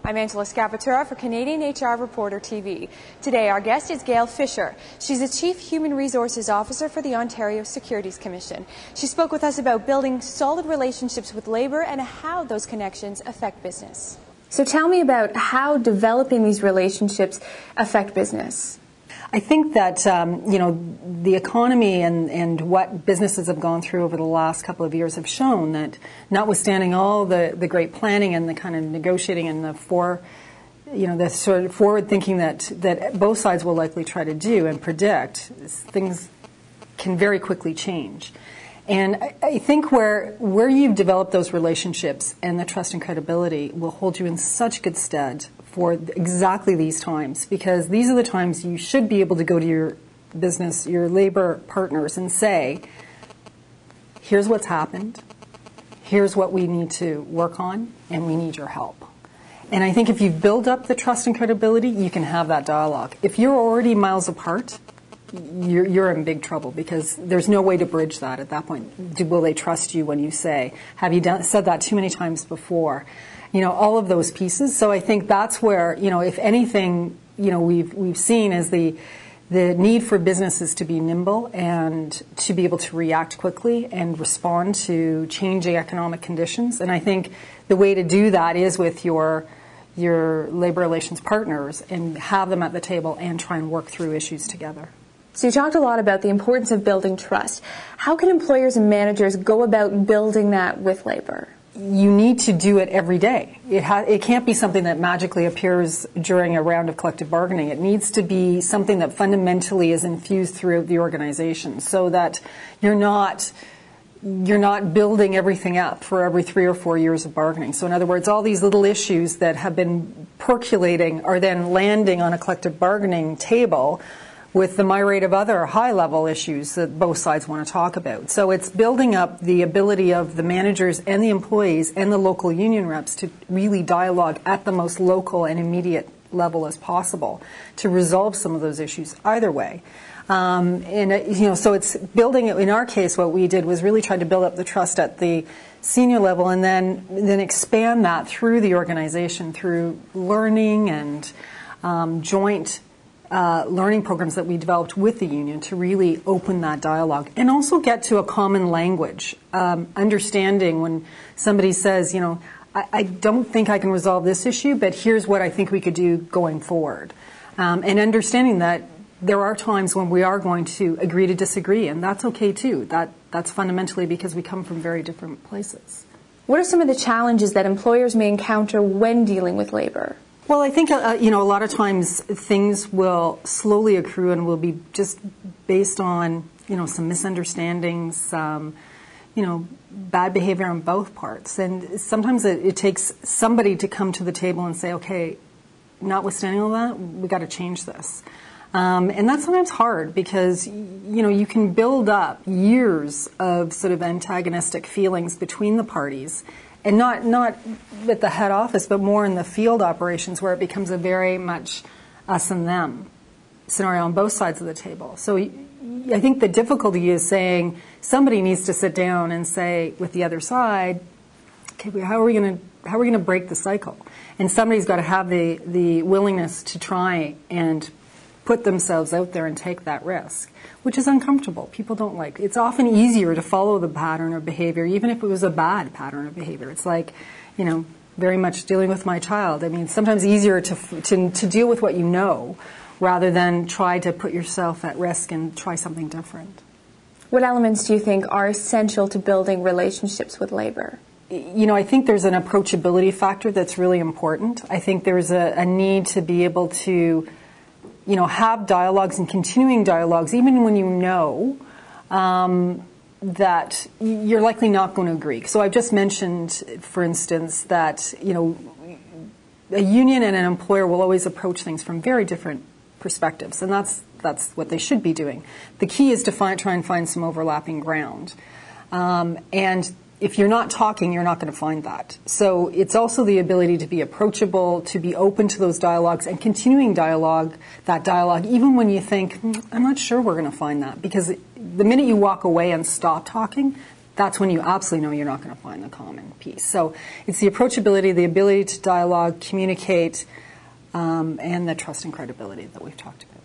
I'm Angela Scappatura for Canadian HR Reporter TV. Today our guest is Gayle Fisher. She's the Chief Human Resources Officer for the Ontario Securities Commission. She spoke with us about building solid relationships with labour and how those connections affect business. So tell me about how developing these relationships affect business. I think that, the economy and what businesses have gone through over the last couple of years have shown that notwithstanding all the great planning and the kind of negotiating and the sort of forward thinking that both sides will likely try to do and predict, things can very quickly change. And I think where you've developed those relationships and the trust and credibility will hold you in such good stead for exactly these times, because these are the times you should be able to go to your business, your labor partners, and say, here's what's happened, here's what we need to work on, and we need your help. And I think if you build up the trust and credibility, you can have that dialogue. If you're already miles apart, you're in big trouble, because there's no way to bridge that at that point. Will they trust you when you say, have you said that too many times before? All of those pieces. So I think that's where, if anything, we've seen is the need for businesses to be nimble and to be able to react quickly and respond to changing economic conditions. And I think the way to do that is with your labor relations partners and have them at the table and try and work through issues together. So you talked a lot about the importance of building trust. How can employers and managers go about building that with labor? You need to do it every day. It can't be something that magically appears during a round of collective bargaining. It needs to be something that fundamentally is infused throughout the organization, so that you're not building everything up for every 3 or 4 years of bargaining. So in other words, all these little issues that have been percolating are then landing on a collective bargaining table with the myriad of other high-level issues that both sides want to talk about. So it's building up the ability of the managers and the employees and the local union reps to really dialogue at the most local and immediate level as possible to resolve some of those issues either way. So it's building it. In our case, what we did was really try to build up the trust at the senior level and then expand that through the organization through learning and joint learning programs that we developed with the union to really open that dialogue and also get to a common language, understanding when somebody says, I don't think I can resolve this issue, but here's what I think we could do going forward. And understanding that there are times when we are going to agree to disagree, and that's okay too. That's fundamentally because we come from very different places. What are some of the challenges that employers may encounter when dealing with labor? Well, I think, a lot of times things will slowly accrue and will be just based on, some misunderstandings, bad behavior on both parts. And sometimes it takes somebody to come to the table and say, okay, notwithstanding all that, we got to change this. And that's sometimes hard because, you can build up years of sort of antagonistic feelings between the parties. And not at the head office, but more in the field operations where it becomes a very much us and them scenario on both sides of the table. So I think the difficulty is saying somebody needs to sit down and say with the other side, okay, how are we going to break the cycle? And somebody's got to have the willingness to try and put themselves out there and take that risk, which is uncomfortable. People don't like it. It's often easier to follow the pattern of behavior, even if it was a bad pattern of behavior. It's like, very much dealing with my child. I mean, it's sometimes easier to deal with what you know rather than try to put yourself at risk and try something different. What elements do you think are essential to building relationships with labor? I think there's an approachability factor that's really important. I think there's a need to be able to have dialogues and continuing dialogues, even when you know that you're likely not going to agree. So I've just mentioned, for instance, that, a union and an employer will always approach things from very different perspectives, and that's what they should be doing. The key is to try and find some overlapping ground. And if you're not talking, you're not going to find that. So it's also the ability to be approachable, to be open to those dialogues and continuing that dialogue, even when you think, I'm not sure we're going to find that. Because the minute you walk away and stop talking, that's when you absolutely know you're not going to find the common piece. So it's the approachability, the ability to dialogue, communicate, and the trust and credibility that we've talked about.